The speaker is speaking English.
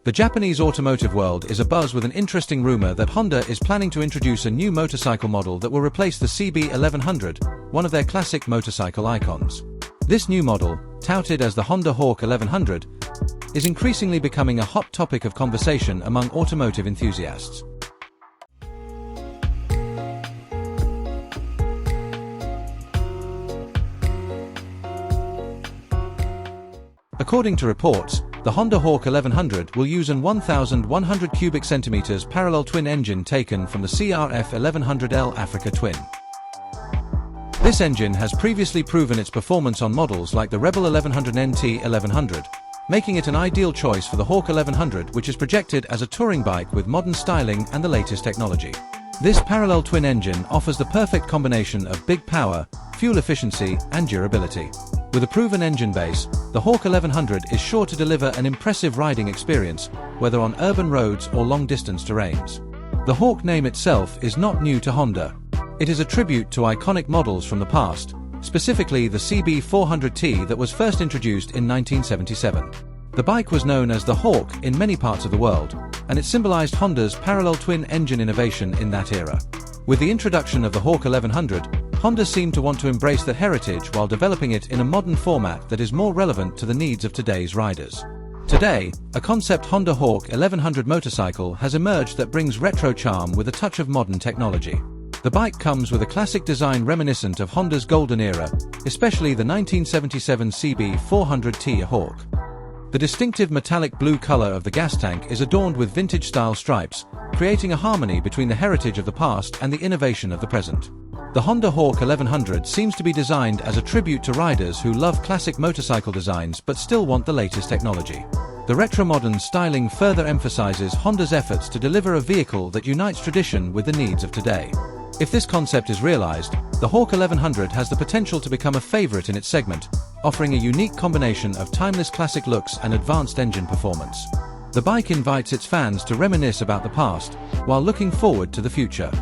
The Japanese automotive world is abuzz with an interesting rumor that Honda is planning to introduce a new motorcycle model that will replace the CB1100, one of their classic motorcycle icons. This new model, touted as the Honda Hawk 1100, is increasingly becoming a hot topic of conversation among automotive enthusiasts. According to reports, the Honda Hawk 1100 will use an 1,100 cubic centimeters parallel twin engine taken from the CRF 1100L Africa Twin. This engine has previously proven its performance on models like the Rebel 1100NT 1100, making it an ideal choice for the Hawk 1100, which is projected as a touring bike with modern styling and the latest technology. This parallel twin engine offers the perfect combination of big power, fuel efficiency, and durability. With a proven engine base, the Hawk 1100 is sure to deliver an impressive riding experience, whether on urban roads or long-distance terrains. The Hawk name itself is not new to Honda. It is a tribute to iconic models from the past, specifically the CB400T that was first introduced in 1977. The bike was known as the Hawk in many parts of the world, and it symbolized Honda's parallel twin engine innovation in that era. With the introduction of the Hawk 1100, Honda seemed to want to embrace that heritage while developing it in a modern format that is more relevant to the needs of today's riders. Today, a concept Honda Hawk 1100 motorcycle has emerged that brings retro charm with a touch of modern technology. The bike comes with a classic design reminiscent of Honda's golden era, especially the 1977 CB400T Hawk. The distinctive metallic blue color of the gas tank is adorned with vintage-style stripes, creating a harmony between the heritage of the past and the innovation of the present. The Honda Hawk 1100 seems to be designed as a tribute to riders who love classic motorcycle designs but still want the latest technology. The retro-modern styling further emphasizes Honda's efforts to deliver a vehicle that unites tradition with the needs of today. If this concept is realized, the Hawk 1100 has the potential to become a favorite in its segment, offering a unique combination of timeless classic looks and advanced engine performance. The bike invites its fans to reminisce about the past, while looking forward to the future.